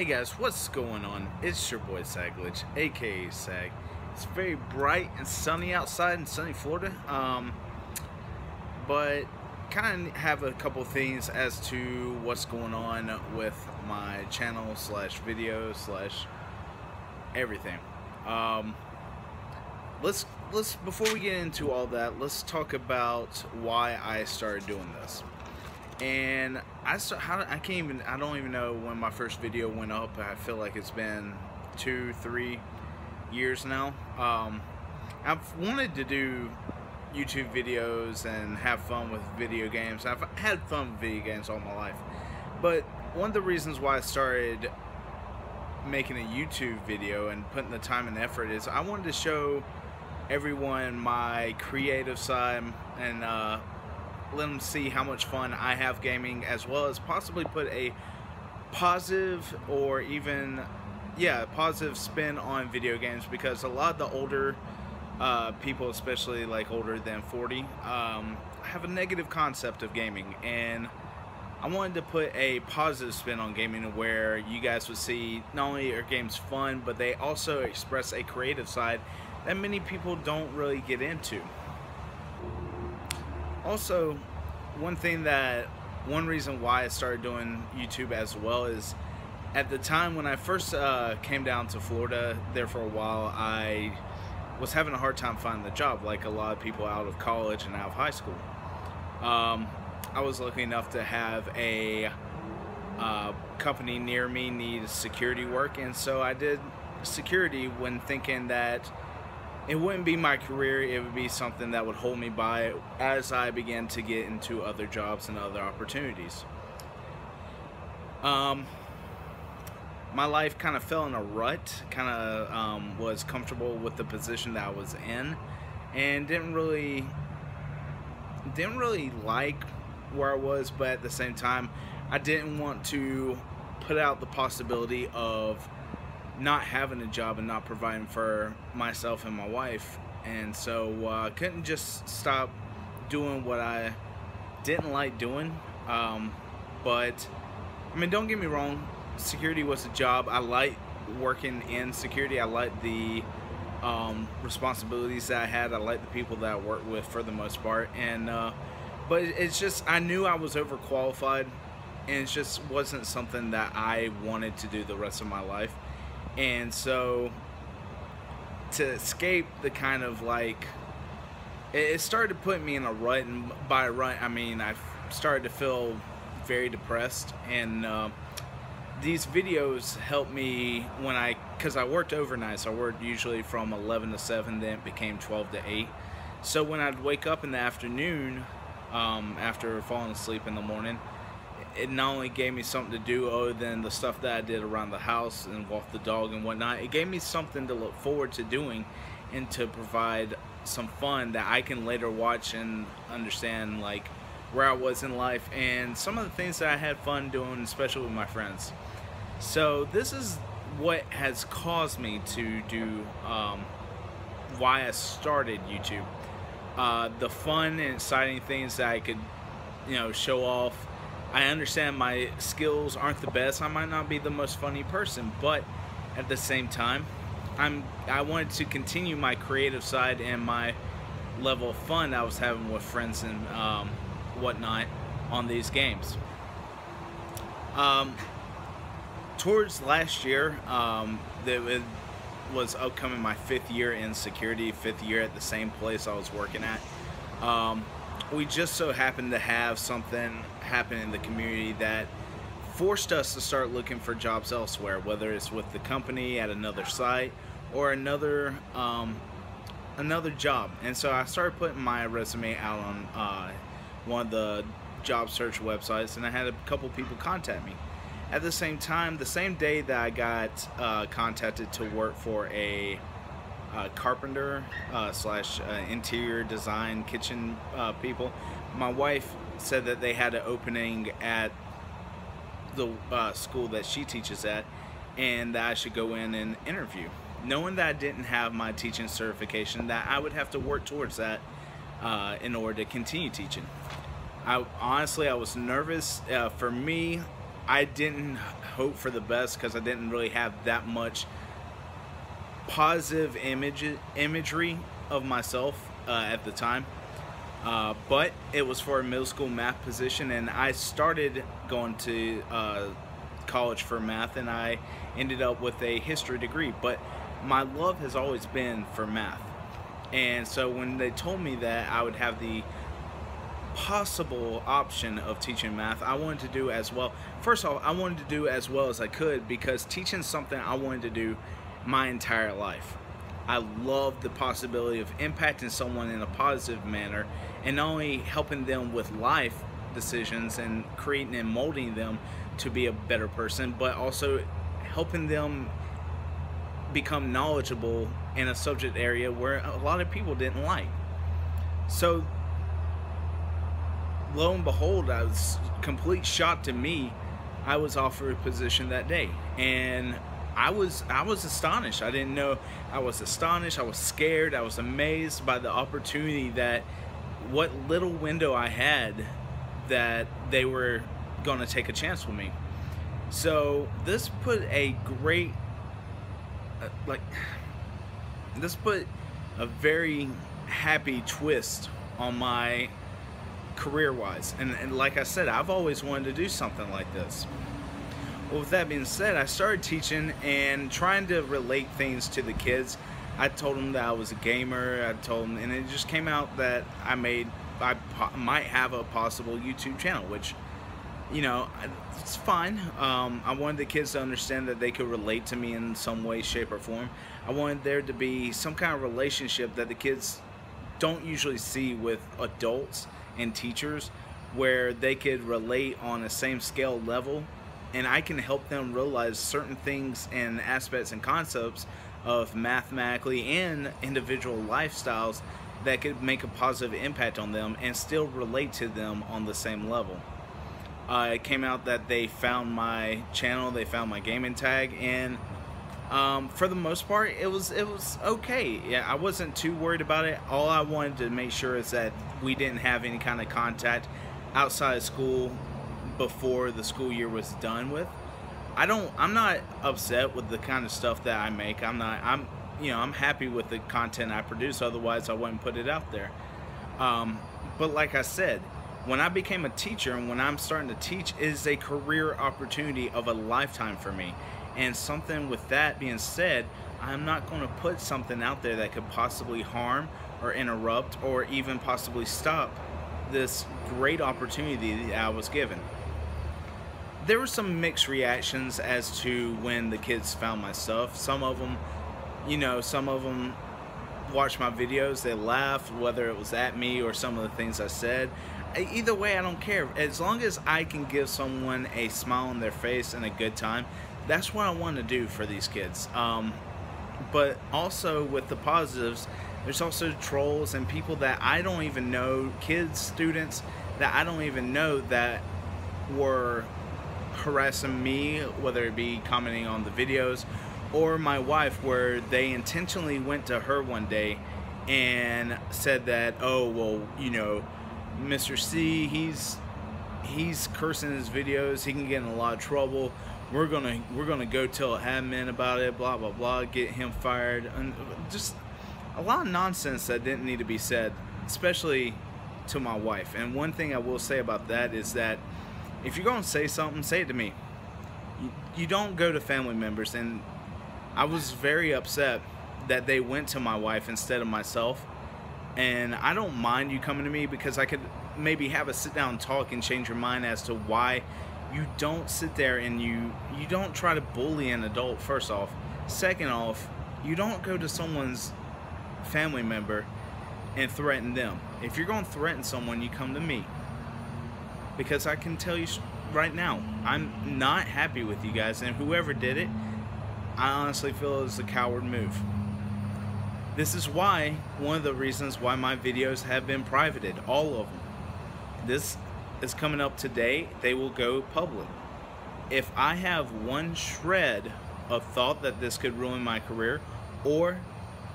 Hey guys, what's going on? It's your boy Saglitch, aka Sag. It's very bright and sunny outside in sunny Florida. But kind of have a couple things as to what's going on with my channel slash video slash everything. Let's before we get into all that, let's talk about why I started doing this. And I don't even know when my first video went up. I feel like it's been 2-3 years now. I've wanted to do YouTube videos and have fun with video games. I've had fun with video games all my life, but one of the reasons why I started making a YouTube video and putting the time and effort is I wanted to show everyone my creative side and let them see how much fun I have gaming, as well as possibly put a positive or even positive spin on video games, because a lot of the older people, especially like older than 40, have a negative concept of gaming, and I wanted to put a positive spin on gaming where you guys would see not only are games fun, but they also express a creative side that many people don't really get into. Also, one reason why I started doing YouTube as well is at the time when I first came down to Florida there for a while, I was having a hard time finding a job, like a lot of people out of college and out of high school. I was lucky enough to have a company near me need security work, and so I did security when thinking that it wouldn't be my career, it would be something that would hold me by as I began to get into other jobs and other opportunities. My life kind of fell in a rut, was comfortable with the position that I was in, and didn't really like where I was, but at the same time, I didn't want to put out the possibility of not having a job and not providing for myself and my wife, and so I couldn't just stop doing what I didn't like doing. But I mean, don't get me wrong, security was a job. I like working in security. I like the responsibilities that I had. I like the people that I worked with for the most part, and but it's just, I knew I was overqualified, and it just wasn't something that I wanted to do the rest of my life. And so to escape the kind of like, it started to put me in a rut, and by a rut I mean I started to feel very depressed, and these videos helped me because I worked overnight, so I worked usually from 11 to 7, then it became 12 to 8. So when I'd wake up in the afternoon after falling asleep in the morning, it not only gave me something to do other than the stuff that I did around the house and walk the dog and whatnot, it gave me something to look forward to doing and to provide some fun that I can later watch and understand, like where I was in life and some of the things that I had fun doing, especially with my friends. So this is what has caused me to do why I started YouTube. The fun and exciting things that I could, show off. I understand my skills aren't the best. I might not be the most funny person, but at the same time, I wanted to continue my creative side and my level of fun I was having with friends and whatnot on these games. Towards last year, it was upcoming my 5th year in security, 5th year at the same place I was working at. We just so happened to have something happen in the community that forced us to start looking for jobs elsewhere, whether it's with the company at another site or another job. And so I started putting my resume out on one of the job search websites, and I had a couple people contact me. At the same time, the same day that I got contacted to work for a carpenter slash interior design kitchen people, my wife said that they had an opening at the school that she teaches at, and that I should go in and interview, knowing that I didn't have my teaching certification, that I would have to work towards that in order to continue teaching. I was nervous. For me, I didn't hope for the best because I didn't really have that much positive imagery of myself at the time. But it was for a middle school math position, and I started going to college for math, and I ended up with a history degree. But my love has always been for math. And so when they told me that I would have the possible option of teaching math, I wanted to do as well. First off, I wanted to do as well as I could, because teaching something I wanted to do my entire life. I love the possibility of impacting someone in a positive manner, and not only helping them with life decisions and creating and molding them to be a better person, but also helping them become knowledgeable in a subject area where a lot of people didn't like. So lo and behold, I was complete shock to me. I was offered a position that day, and I was astonished. I didn't know. I was astonished. I was scared. I was amazed by the opportunity, that what little window I had, that they were going to take a chance with me. So this put a great this put a very happy twist on my career-wise, and like I said, I've always wanted to do something like this. Well, with that being said, I started teaching and trying to relate things to the kids. I told them that I was a gamer. I told them, and it just came out that I might have a possible YouTube channel, which, you know, it's fine. I wanted the kids to understand that they could relate to me in some way, shape, or form. I wanted there to be some kind of relationship that the kids don't usually see with adults and teachers, where they could relate on a same scale level, and I can help them realize certain things and aspects and concepts of mathematically and individual lifestyles that could make a positive impact on them and still relate to them on the same level. It came out that they found my channel, they found my gaming tag, and for the most part, it was okay. Yeah, I wasn't too worried about it. All I wanted to make sure is that we didn't have any kind of contact outside of school before the school year was done with. I'm not upset with the kind of stuff that I make. I'm happy with the content I produce. Otherwise, I wouldn't put it out there. But like I said, when I became a teacher and when I'm starting to teach, it is a career opportunity of a lifetime for me. And something with that being said, I'm not going to put something out there that could possibly harm or interrupt or even possibly stop this great opportunity that I was given. There were some mixed reactions as to when the kids found my stuff. Some of them, some of them watched my videos, they laughed, whether it was at me or some of the things I said. Either way, I don't care. As long as I can give someone a smile on their face and a good time, that's what I want to do for these kids. But also with the positives, there's also trolls and people that I don't even know, kids, students that I don't even know, that were harassing me, whether it be commenting on the videos or my wife, where they intentionally went to her one day and said that, oh, well, Mr. C, he's cursing his videos, he can get in a lot of trouble, we're gonna go tell admin about it, blah blah blah, get him fired, and just a lot of nonsense that didn't need to be said, especially to my wife. And one thing I will say about that is that if you're gonna say something, say it to me. You don't go to family members. And I was very upset that they went to my wife instead of myself. And I don't mind you coming to me, because I could maybe have a sit down talk and change your mind as to why you don't sit there and you don't try to bully an adult, first off. Second off, you don't go to someone's family member and threaten them. If you're going to threaten someone, you come to me. Because I can tell you right now, I'm not happy with you guys, and whoever did it, I honestly feel it was a coward move. This is why, one of the reasons why my videos have been privated, all of them. This is coming up today, they will go public. If I have one shred of thought that this could ruin my career, or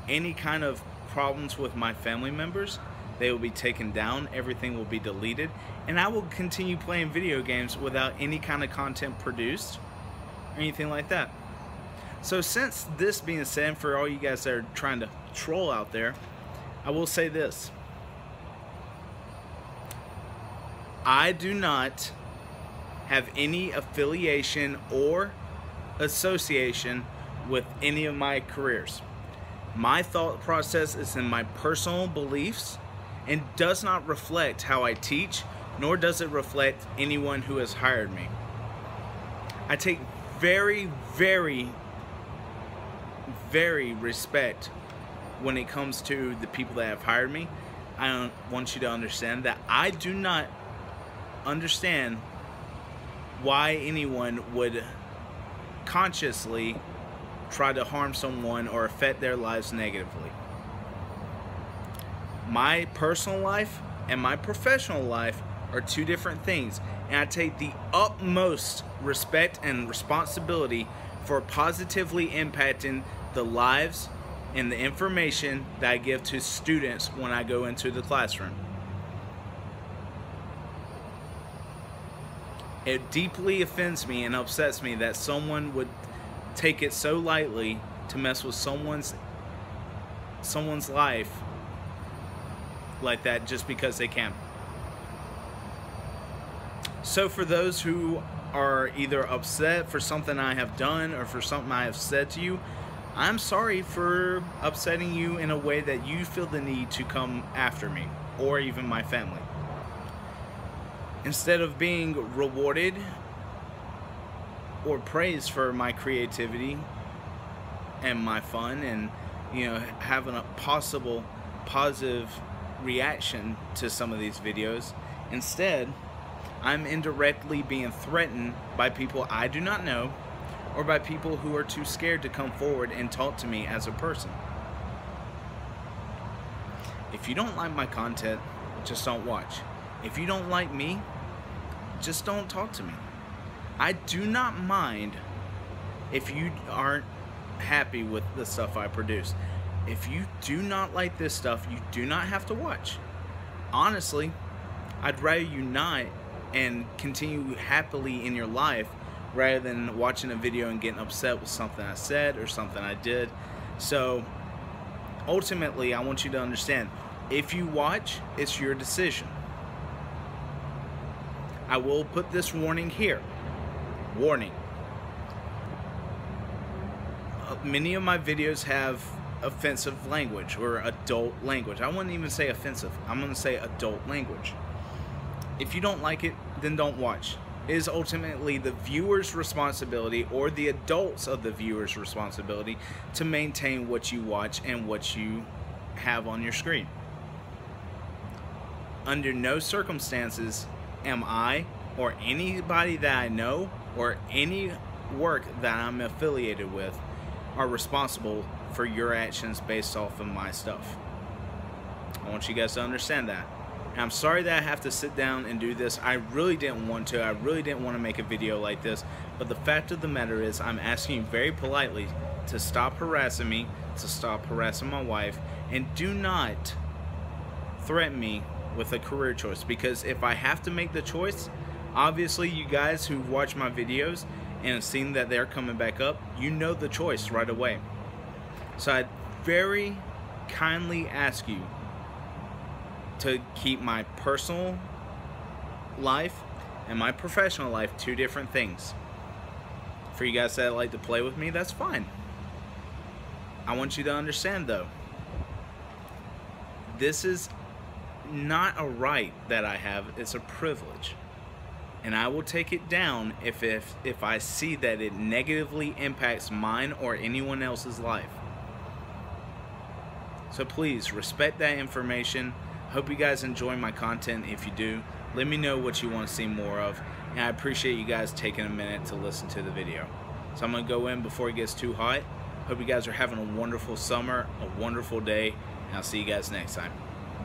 any kind of problems with my family members, They will be taken down, everything will be deleted, and I will continue playing video games without any kind of content produced or anything like that. So since this being said, for all you guys that are trying to troll out there, I will say this. I do not have any affiliation or association with any of my careers. My thought process is in my personal beliefs and does not reflect how I teach, nor does it reflect anyone who has hired me. I take very, very, very respect when it comes to the people that have hired me. I want you to understand that I do not understand why anyone would consciously try to harm someone or affect their lives negatively. My personal life and my professional life are two different things, and I take the utmost respect and responsibility for positively impacting the lives and the information that I give to students when I go into the classroom. It deeply offends me and upsets me that someone would take it so lightly to mess with someone's life like that just because they can. So for those who are either upset for something I have done or for something I have said to you, I'm sorry for upsetting you in a way that you feel the need to come after me or even my family. Instead of being rewarded or praised for my creativity and my fun and, you know, having a possible positive reaction to some of these videos, instead I'm indirectly being threatened by people I do not know or by people who are too scared to come forward and talk to me as a person. If you don't like my content, just don't watch. If you don't like me, just don't talk to me. I do not mind if you aren't happy with the stuff I produce. If you do not like this stuff, you do not have to watch. Honestly, I'd rather you not and continue happily in your life rather than watching a video and getting upset with something I said or something I did. So ultimately, I want you to understand, if you watch, it's your decision. I will put this warning here. Warning. Many of my videos have offensive language or adult language. I wouldn't even say offensive. I'm going to say adult language. If you don't like it, then don't watch. It is ultimately the viewer's responsibility or the adults of the viewer's responsibility to maintain what you watch and what you have on your screen. Under no circumstances am I or anybody that I know or any work that I'm affiliated with are responsible for your actions based off of my stuff. I want you guys to understand that. And I'm sorry that I have to sit down and do this. I really didn't want to. I really didn't want to make a video like this. But the fact of the matter is, I'm asking you very politely to stop harassing me, to stop harassing my wife, and do not threaten me with a career choice. Because if I have to make the choice, obviously you guys who watch my videos and have seen that they're coming back up, you know the choice right away. So I'd very kindly ask you to keep my personal life and my professional life two different things. For you guys that like to play with me, that's fine. I want you to understand though, this is not a right that I have, it's a privilege. And I will take it down if I see that it negatively impacts mine or anyone else's life. So please respect that information. Hope you guys enjoy my content. If you do, let me know what you want to see more of. And I appreciate you guys taking a minute to listen to the video. So I'm going to go in before it gets too hot. Hope you guys are having a wonderful summer, a wonderful day, and I'll see you guys next time.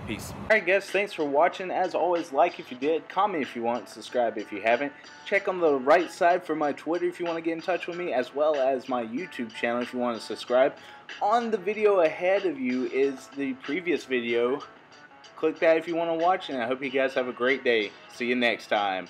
Peace. Alright guys, thanks for watching. As always, like if you did, comment if you want, subscribe if you haven't. Check on the right side for my Twitter if you want to get in touch with me, as well as my YouTube channel if you want to subscribe. On the video ahead of you is the previous video click that if you want to watch, and I hope you guys have a great day. See you next time.